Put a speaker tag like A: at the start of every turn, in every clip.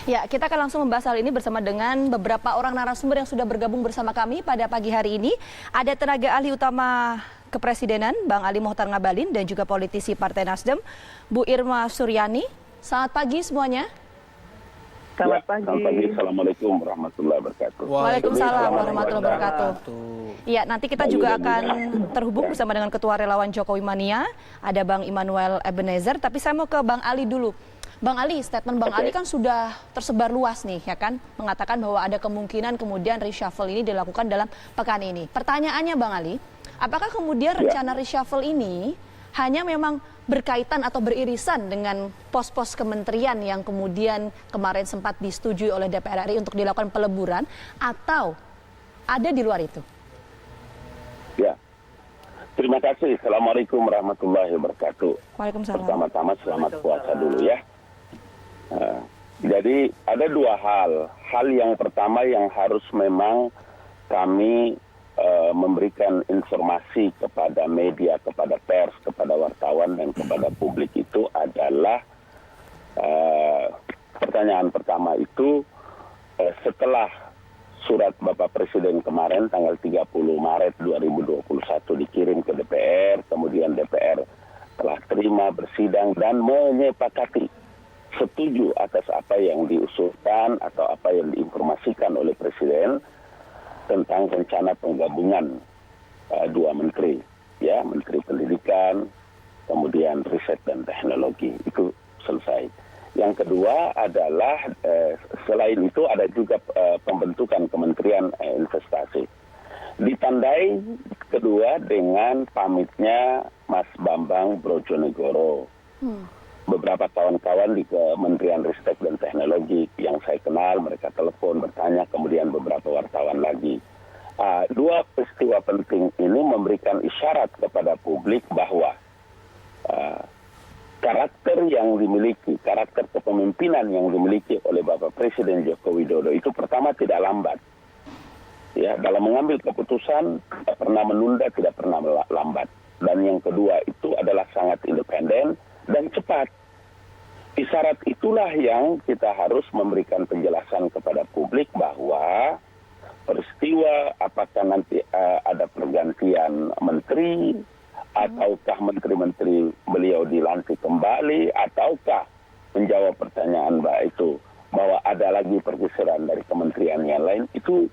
A: Ya, kita akan langsung membahas hal ini bersama dengan beberapa orang narasumber yang sudah bergabung bersama kami pada pagi hari ini. Ada tenaga ahli utama Kepresidenan, Bang Ali Mohtar Ngabalin, dan juga politisi Partai Nasdem, Bu Irma Suryani. Selamat pagi semuanya.
B: Selamat pagi.
C: Selamat pagi. Assalamualaikum warahmatullahi wabarakatuh.
A: Waalaikumsalam warahmatullahi wabarakatuh. Ya, nanti kita juga akan terhubung bersama dengan Ketua Relawan Jokowi Mania, ada Bang Immanuel Ebenezer. Tapi saya mau ke Bang Ali dulu. Bang Ali, statement Bang Ali kan sudah tersebar luas nih, ya kan? Mengatakan bahwa ada kemungkinan kemudian reshuffle ini dilakukan dalam pekan ini. Pertanyaannya Bang Ali, apakah kemudian rencana reshuffle ini hanya memang berkaitan atau beririsan dengan pos-pos kementerian yang kemudian kemarin sempat disetujui oleh DPR RI untuk dilakukan peleburan, atau ada di luar itu?
C: Ya, terima kasih. Assalamualaikum warahmatullahi wabarakatuh.
A: Waalaikumsalam.
C: Pertama-tama selamat puasa dulu ya. Jadi ada dua hal. Hal yang pertama yang harus memang kami memberikan informasi kepada media, kepada pers, kepada wartawan, dan kepada publik itu adalah pertanyaan pertama itu setelah surat Bapak Presiden kemarin tanggal 30 Maret 2021 dikirim ke DPR, kemudian DPR telah terima, bersidang, dan menyepakati setuju atas apa yang diusulkan atau apa yang diinformasikan oleh Presiden tentang rencana penggabungan dua menteri, ya, Menteri Pendidikan, kemudian Riset dan Teknologi, itu selesai. Yang kedua adalah selain itu ada juga pembentukan Kementerian Investasi. Ditandai kedua dengan pamitnya Mas Bambang Brojonegoro. Beberapa kawan-kawan di Kementerian Ristek dan Teknologi yang saya kenal, mereka telepon, bertanya, kemudian beberapa wartawan lagi. Dua peristiwa penting ini memberikan isyarat kepada publik bahwa karakter yang dimiliki, karakter kepemimpinan yang dimiliki oleh Bapak Presiden Joko Widodo itu pertama tidak lambat. Ya, dalam mengambil keputusan tidak pernah menunda, tidak pernah lambat. Dan yang kedua itu adalah sangat independen dan cepat. Isyarat itulah yang kita harus memberikan penjelasan kepada publik bahwa peristiwa apakah nanti ada pergantian menteri, ataukah menteri-menteri beliau dilantik kembali, ataukah menjawab pertanyaan Mbak itu bahwa ada lagi pergeseran dari kementerian yang lain, itu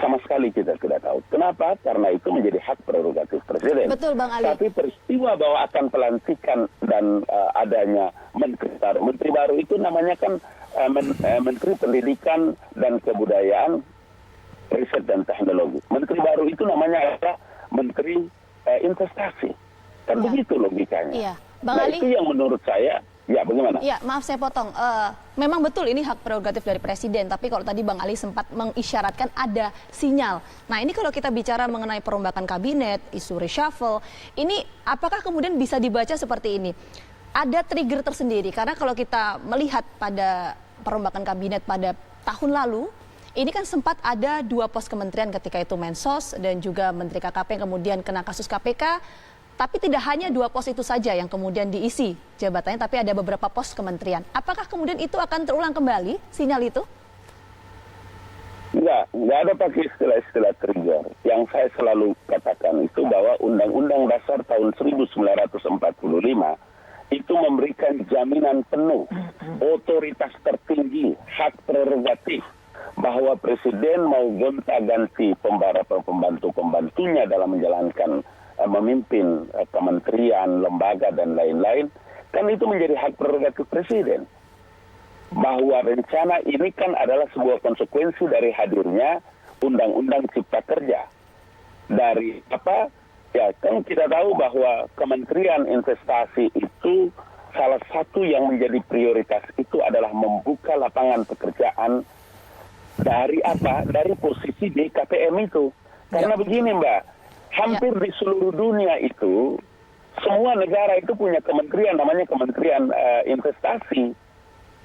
C: sama sekali kita tidak tahu. Kenapa? Karena itu menjadi hak prerogatif Presiden.
A: Betul, Bang Ali.
C: Tapi peristiwa bahwa akan pelantikan dan adanya menteri baru. Menteri baru itu namanya kan Menteri Pendidikan dan Kebudayaan, Riset dan Teknologi. Menteri baru itu namanya adalah Menteri Investasi. Kan begitu logikanya.
A: Iya. Bang Ali,
C: itu yang menurut saya. Ya, bagaimana?
A: Ya, maaf saya potong. Memang betul ini hak prerogatif dari Presiden, tapi kalau tadi Bang Ali sempat mengisyaratkan ada sinyal. Nah, ini kalau kita bicara mengenai perombakan kabinet, isu reshuffle, ini apakah kemudian bisa dibaca seperti ini? Ada trigger tersendiri, karena kalau kita melihat pada perombakan kabinet pada tahun lalu, ini kan sempat ada dua pos kementerian ketika itu Mensos dan juga Menteri KKP yang kemudian kena kasus KPK. Tapi tidak hanya dua pos itu saja yang kemudian diisi jabatannya, tapi ada beberapa pos kementerian. Apakah kemudian itu akan terulang kembali, sinyal itu?
C: Enggak ada pakai istilah-istilah trigger. Yang saya selalu katakan itu bahwa Undang-Undang Dasar tahun 1945 itu memberikan jaminan penuh, otoritas tertinggi, hak prerogatif, bahwa Presiden mau gonta-ganti pembantu-pembantunya dalam menjalankan memimpin kementerian, lembaga, dan lain-lain, kan itu menjadi hak prerogatif Presiden. Bahwa rencana ini kan adalah sebuah konsekuensi dari hadirnya Undang-Undang Cipta Kerja. Dari apa? Ya, kan kita tahu bahwa Kementerian Investasi itu salah satu yang menjadi prioritas itu adalah membuka lapangan pekerjaan dari apa? Dari posisi di KPM itu. Karena begini Mbak, hampir di seluruh dunia itu, semua negara itu punya kementerian, namanya Kementerian Investasi.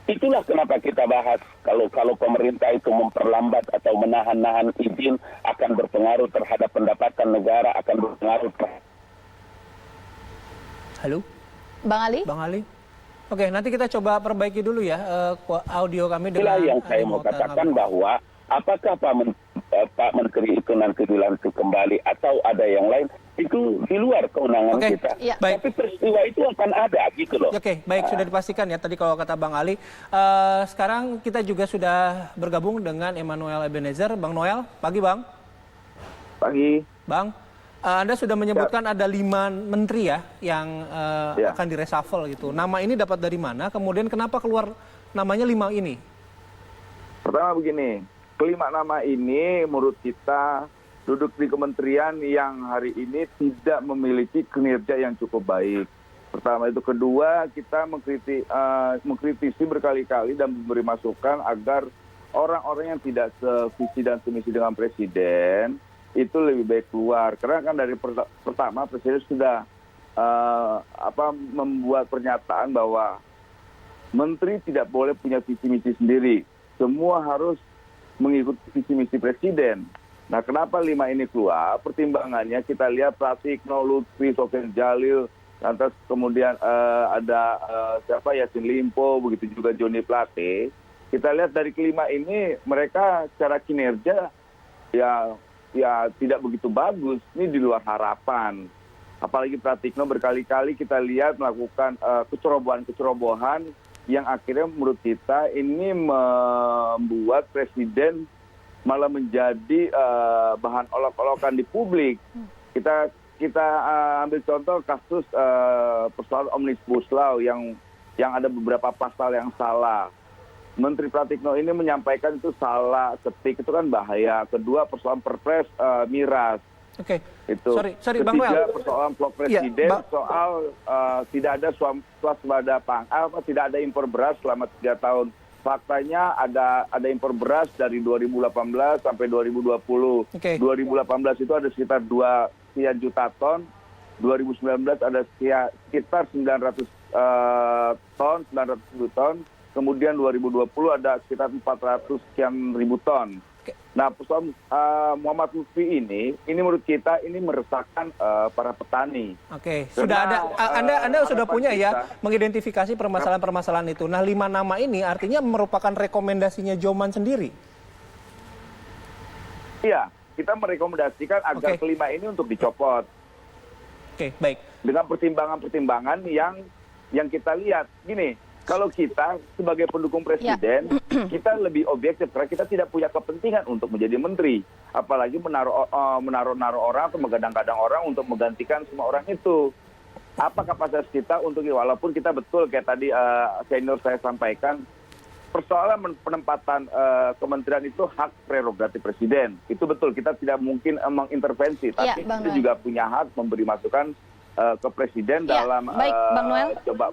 C: Itulah kenapa kita bahas, kalau pemerintah itu memperlambat atau menahan-nahan izin, akan berpengaruh terhadap pendapatan negara, akan berpengaruh terhadap...
B: Halo?
A: Bang Ali?
B: Bang Ali?
D: Oke, nanti kita coba perbaiki dulu ya audio kami
C: Itulah
D: dengan
C: yang saya mau katakan bahwa apakah Pak Menteri itu nanti dilantik kembali atau ada yang lain, itu di luar kewenangan
D: Oke,
C: kita.
A: ya.
D: Baik.
C: Tapi peristiwa itu akan ada gitu loh.
D: Oke, baik, sudah dipastikan ya tadi kalau kata Bang Ali. Sekarang kita juga sudah bergabung dengan Emmanuel Ebenezer. Bang Noel, pagi Bang.
E: Pagi.
D: Bang, Anda sudah menyebutkan ada 5 menteri ya yang akan direshuffle gitu. Nama ini dapat dari mana? Kemudian kenapa keluar namanya 5 ini?
E: Pertama begini, kelima nama ini menurut kita duduk di kementerian yang hari ini tidak memiliki kinerja yang cukup baik. Pertama itu. Kedua, kita mengkritisi berkali-kali dan memberi masukan agar orang-orang yang tidak sevisi dan semisi dengan presiden itu lebih baik keluar. Karena kan dari pertama presiden sudah membuat pernyataan bahwa menteri tidak boleh punya visi misi sendiri. Semua harus mengikuti visi misi presiden. Nah, kenapa 5 ini keluar? Pertimbangannya kita lihat Pratikno, Lutfi, Sofian Jalil, lantas kemudian ada Yassin Limpo, begitu juga Joni Plate. Kita lihat dari kelima ini mereka secara kinerja ya tidak begitu bagus. Ini di luar harapan. Apalagi Pratikno berkali-kali kita lihat melakukan kecerobohan yang akhirnya menurut kita ini membuat presiden malah menjadi bahan olok-olokan di publik. Kita ambil contoh kasus persoalan Omnibus Law yang ada beberapa pasal yang salah. Menteri Pratikno ini menyampaikan itu salah ketik, itu kan bahaya. Kedua, persoalan Perpres miras.
D: Oke.
E: Itu.
D: Sorry Bang Noel.
E: Ketiga, persoalan vlog presiden soal tidak ada swasembada tidak ada impor beras selama 3 tahun. Faktanya ada impor beras dari 2018 sampai 2020.
D: Oke.
E: 2018 itu ada sekitar 2 sekian juta ton. 2019 ada sekitar 900 ton, 900 ton. Kemudian 2020 ada sekitar 400 sekian ribu ton. Nah, persoalan Muhammad Lutfi ini menurut kita ini meresahkan para petani.
D: Oke, sudah ada Anda sudah punya ya mengidentifikasi permasalahan-permasalahan itu. Nah, 5 nama ini artinya merupakan rekomendasinya Joman sendiri.
E: Iya, kita merekomendasikan agar kelima ini untuk dicopot.
D: Oke, baik.
E: Dengan pertimbangan-pertimbangan yang kita lihat. Gini, kalau kita sebagai pendukung presiden, kita lebih objektif karena kita tidak punya kepentingan untuk menjadi menteri, apalagi menaruh orang atau menggadang-gadang orang untuk menggantikan semua orang itu. Apa kapasitas kita untuk walaupun kita betul kayak tadi senior saya sampaikan, persoalan penempatan kementerian itu hak prerogatif presiden. Itu betul, kita tidak mungkin mengintervensi, tapi kita juga punya hak memberi masukan ke presiden dalam coba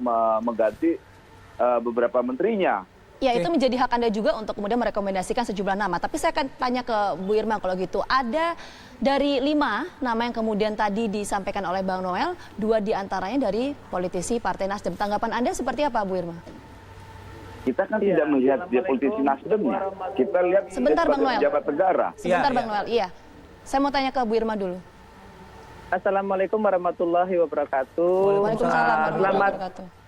E: mengganti beberapa menterinya.
A: Ya, itu menjadi hak Anda juga untuk kemudian merekomendasikan sejumlah nama. Tapi saya akan tanya ke Bu Irma kalau gitu. Ada dari 5 nama yang kemudian tadi disampaikan oleh Bang Noel, 2 diantaranya dari politisi Partai Nasdem. Tanggapan Anda seperti apa, Bu Irma?
E: Kita kan tidak melihat dia politisi Nasdemnya. Kita lihat
A: sebentar, Bang Noel.
E: Pejabat negara.
A: Sebentar, Bang Noel. Iya. Saya mau tanya ke Bu Irma dulu.
B: Assalamualaikum warahmatullahi wabarakatuh.
A: Waalaikumsalam warahmatullahi wabarakatuh.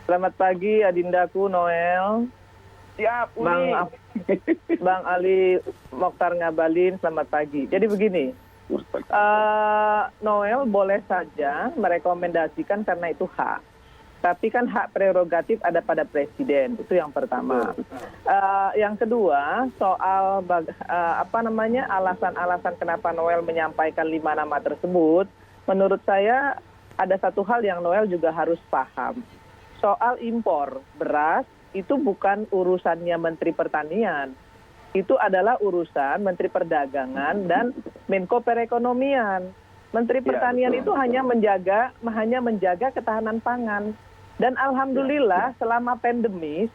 B: Selamat pagi Adindaku Noel.
E: Siap,
B: Bang Ali Mokhtar Ngabalin, selamat pagi. Jadi begini, Noel boleh saja merekomendasikan karena itu hak. Tapi kan hak prerogatif ada pada presiden, itu yang pertama. Yang kedua, soal alasan-alasan kenapa Noel menyampaikan 5 nama tersebut, menurut saya ada satu hal yang Noel juga harus paham. Soal impor beras itu bukan urusannya Menteri Pertanian. Itu adalah urusan Menteri Perdagangan dan Menko Perekonomian. Menteri Pertanian itu hanya menjaga ketahanan pangan. Dan alhamdulillah selama pandemi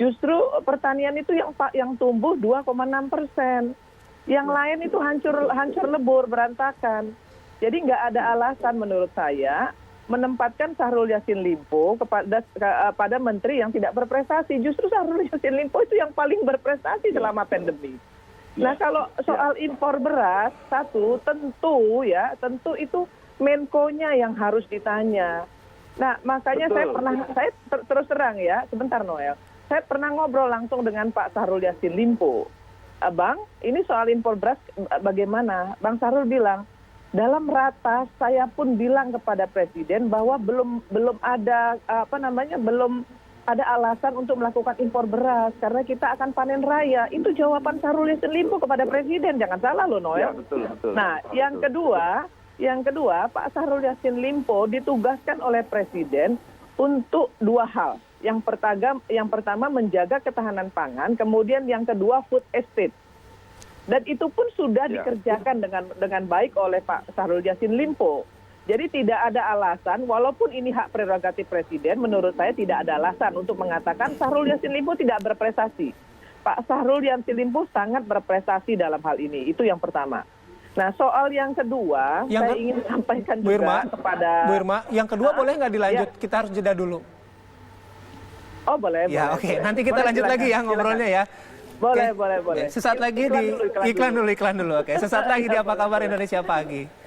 B: justru pertanian itu yang tumbuh 2,6%. Yang lain itu hancur lebur, berantakan. Jadi nggak ada alasan menurut saya menempatkan Syahrul Yassin Limpo pada menteri yang tidak berprestasi. Justru Syahrul Yassin Limpo itu yang paling berprestasi selama pandemi. Nah, kalau soal impor beras, tentu itu Menko-nya yang harus ditanya. Nah, makanya
E: Betul.
B: saya terus terang ya, sebentar Noel. Saya pernah ngobrol langsung dengan Pak Syahrul Yassin Limpo. Bang, ini soal impor beras bagaimana? Bang Syahrul bilang, dalam ratas saya pun bilang kepada Presiden bahwa belum ada belum ada alasan untuk melakukan impor beras karena kita akan panen raya. Itu jawaban Syahrul Yassin Limpo kepada Presiden, jangan salah loh
E: Ya,
B: Noel.
E: betul.
B: Nah, yang kedua, Pak Syahrul Yassin Limpo ditugaskan oleh Presiden untuk dua hal. Yang pertama menjaga ketahanan pangan, kemudian yang kedua food estate. Dan itu pun sudah
E: Ya.
B: dikerjakan dengan baik oleh Pak Syahrul Yassin Limpo. Jadi tidak ada alasan, walaupun ini hak prerogatif Presiden, menurut saya tidak ada alasan untuk mengatakan Syahrul Yassin Limpo tidak berprestasi. Pak Syahrul Yassin Limpo sangat berprestasi dalam hal ini, itu yang pertama. Nah, soal yang kedua, saya ingin sampaikan
D: Bu
B: juga
D: Irma,
B: kepada...
D: Bu Irma, yang kedua boleh nggak dilanjut? Kita harus jeda dulu.
B: Oh, boleh.
D: Ya,
B: boleh,
D: oke.
B: boleh.
D: Nanti kita
B: Boleh,
D: lanjut
B: silakan,
D: lagi ya ngobrolnya ya.
B: Boleh,
D: Oke.
B: boleh.
D: Sesaat lagi di iklan dulu. Oke, sesaat lagi di Apa Kabar Indonesia Pagi.